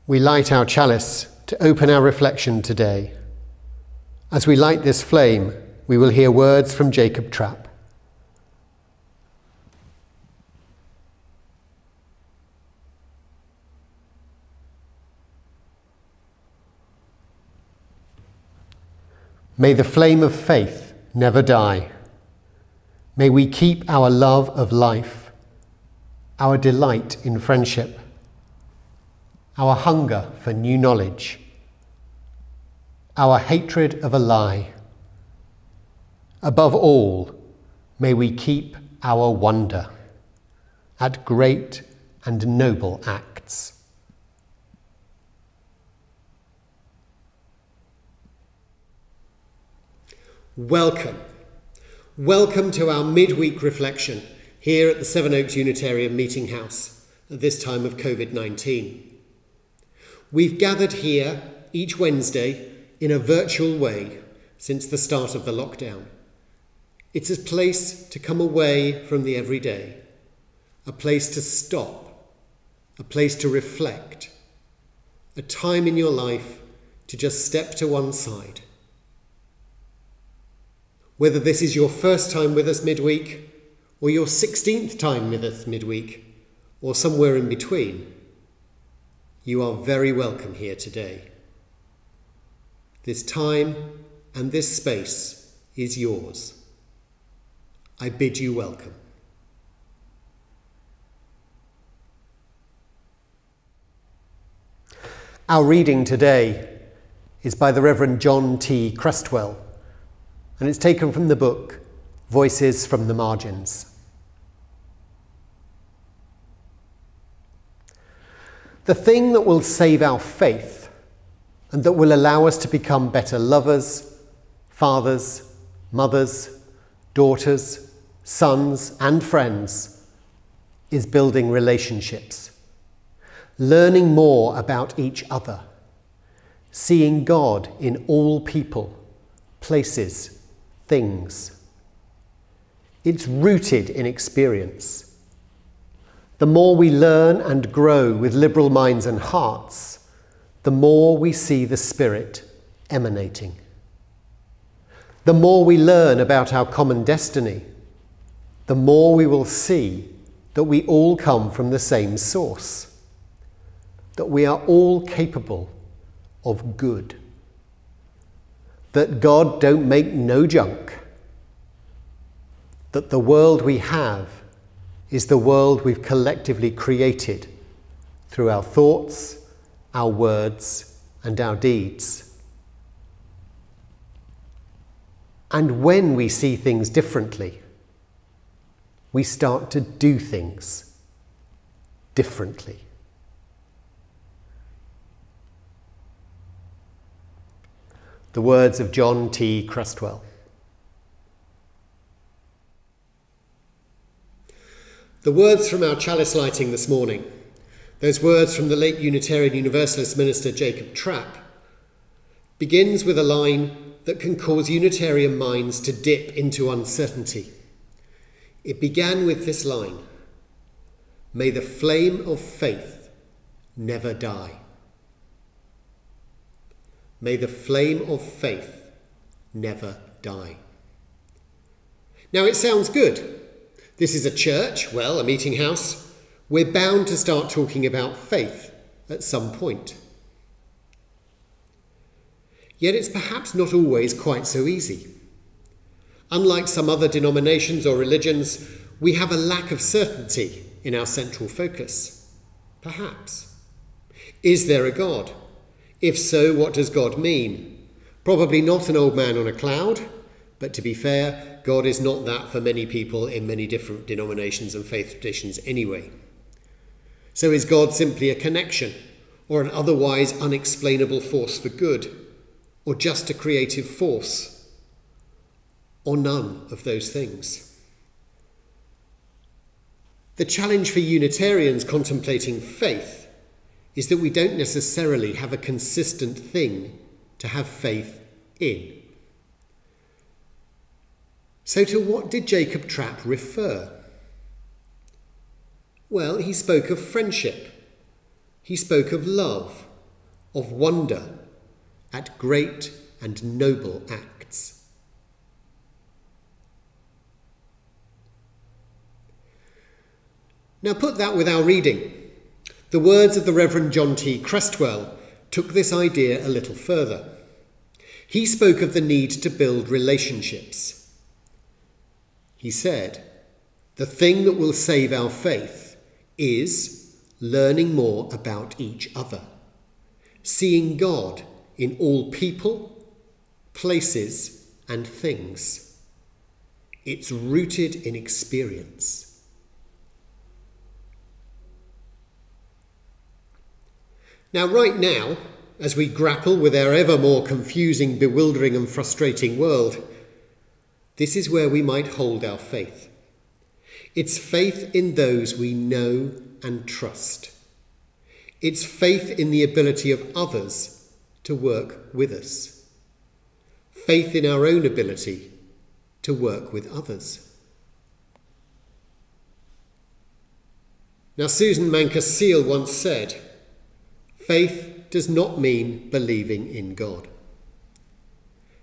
we light our chalice to open our reflection today. As we light this flame, we will hear words from Jacob Trapp. May the flame of faith never die. May we keep our love of life, our delight in friendship, our hunger for new knowledge, our hatred of a lie. Above all, may we keep our wonder at great and noble acts. Welcome. Welcome to our midweek reflection here at the Sevenoaks Unitarian Meeting House at this time of COVID-19. We've gathered here each Wednesday in a virtual way since the start of the lockdown. It's a place to come away from the everyday, a place to stop, a place to reflect, a time in your life to just step to one side. Whether this is your first time with us midweek, or your 16th time with us midweek, or somewhere in between, you are very welcome here today. This time and this space is yours. I bid you welcome. Our reading today is by the Reverend John T. Crestwell, and it's taken from the book Voices from the Margins. The thing that will save our faith and that will allow us to become better lovers, fathers, mothers, daughters, sons, and friends is building relationships, learning more about each other, seeing God in all people, places, things. It's rooted in experience. The more we learn and grow with liberal minds and hearts, the more we see the Spirit emanating. The more we learn about our common destiny, the more we will see that we all come from the same source, that we are all capable of good, that God don't make no junk, that the world we have is the world we've collectively created through our thoughts, our words, and our deeds. And when we see things differently, we start to do things differently. The words of John T. Crestwell. The words from our chalice lighting this morning, those words from the late Unitarian Universalist minister Jacob Trapp, begins with a line that can cause Unitarian minds to dip into uncertainty. It began with this line: "May the flame of faith never die." May the flame of faith never die. Now it sounds good. This is a church, well, a meeting house. We're bound to start talking about faith at some point. Yet it's perhaps not always quite so easy. Unlike some other denominations or religions, we have a lack of certainty in our central focus. Perhaps. Is there a God? If so, what does God mean? Probably not an old man on a cloud, but to be fair, God is not that for many people in many different denominations and faith traditions anyway. So is God simply a connection, or an otherwise unexplainable force for good, or just a creative force, or none of those things? The challenge for Unitarians contemplating faith is that we don't necessarily have a consistent thing to have faith in. So to what did Jacob Trapp refer? Well, he spoke of friendship. He spoke of love. of wonder at great and noble acts. Now put that with our reading. The words of the Reverend John T. Crestwell took this idea a little further. He spoke of the need to build relationships. He said, "The thing that will save our faith is learning more about each other, seeing God in all people, places, and things. It's rooted in experience." Now, right now, as we grapple with our ever more confusing, bewildering, and frustrating world, this is where we might hold our faith. It's faith in those we know and trust. It's faith in the ability of others to work with us. Faith in our own ability to work with others. Now, Susan Mankus Seal once said, "Faith does not mean believing in God.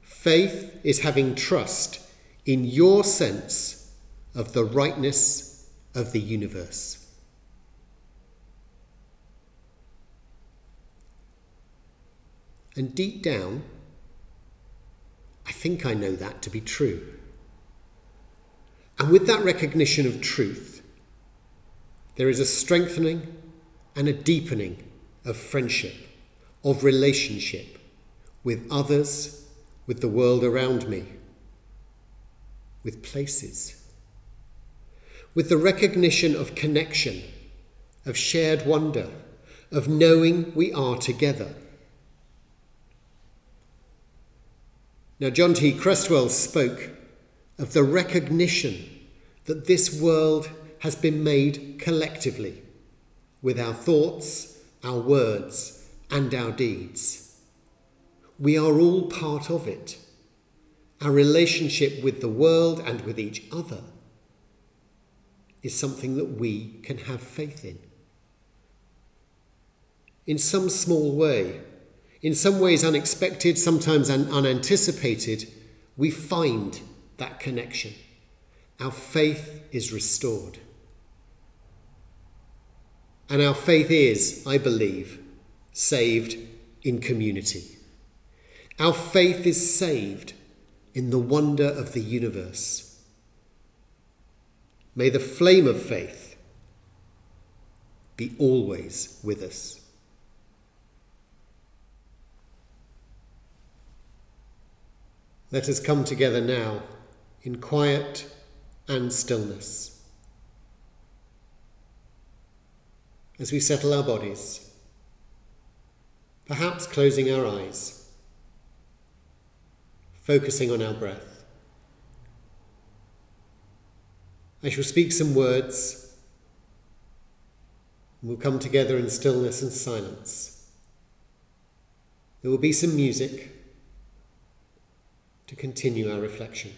Faith is having trust in your sense of the rightness of the universe." And deep down, I think I know that to be true. And with that recognition of truth, there is a strengthening and a deepening of friendship, of relationship with others, with the world around me, with places, with the recognition of connection, of shared wonder, of knowing we are together. Now, John T. Crestwell spoke of the recognition that this world has been made collectively, with our thoughts, our words, and our deeds. We are all part of it. Our relationship with the world and with each other is something that we can have faith in. In some small way, in some ways unexpected, sometimes unanticipated, we find that connection. Our faith is restored. And our faith is, I believe, saved in community. Our faith is saved in the wonder of the universe. May the flame of faith be always with us. Let us come together now in quiet and stillness as we settle our bodies, perhaps closing our eyes, focusing on our breath. I shall speak some words, and we'll come together in stillness and silence. There will be some music to continue our reflection.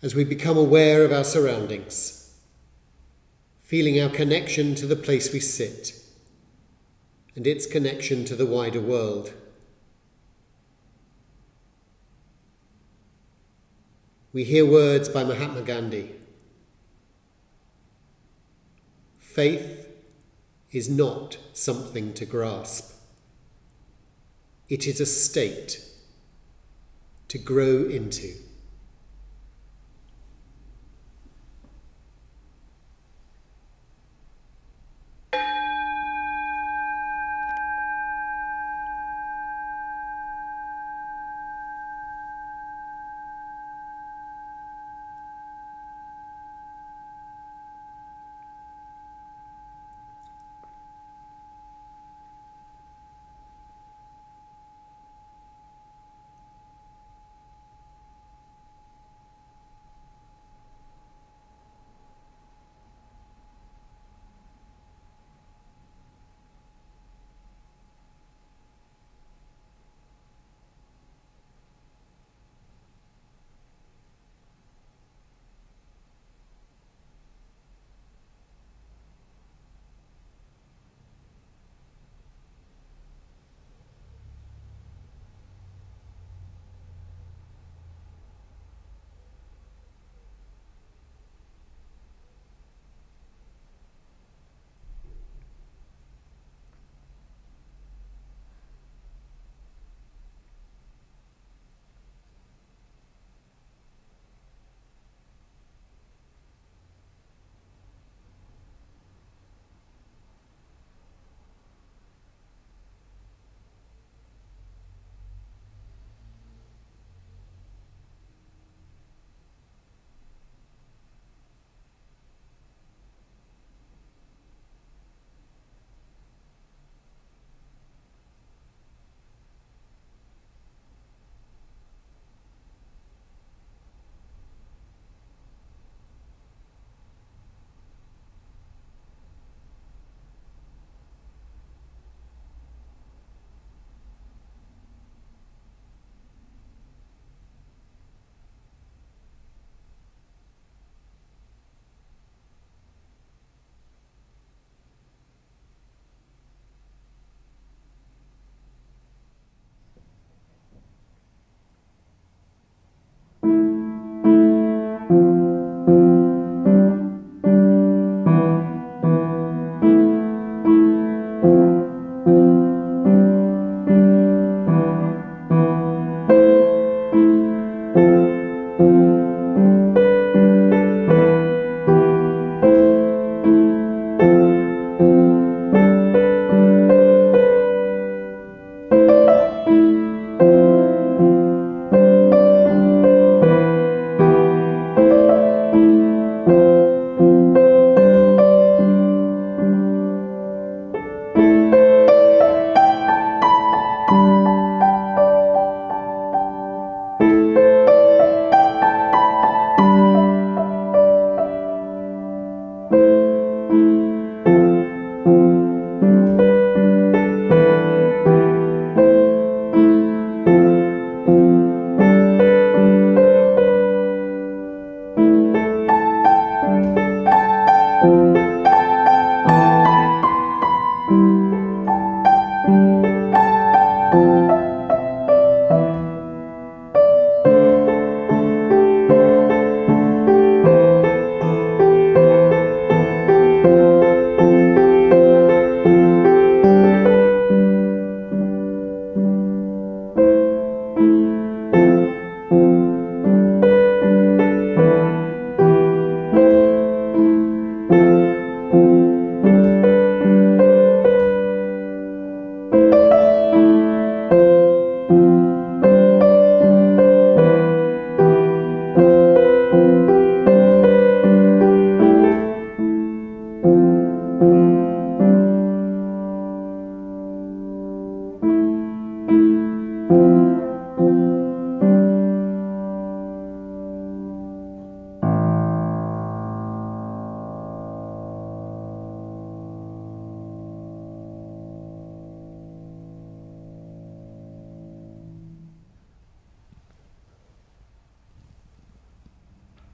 As we become aware of our surroundings, feeling our connection to the place we sit and its connection to the wider world, we hear words by Mahatma Gandhi. Faith is not something to grasp. It is a state to grow into.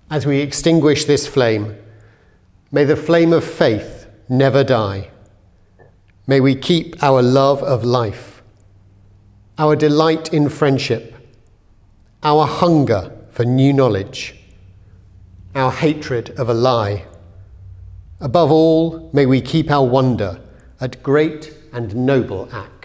As we extinguish this flame, may the flame of faith never die. May we keep our love of life, our delight in friendship, our hunger for new knowledge, our hatred of a lie. Above all, may we keep our wonder at great and noble acts.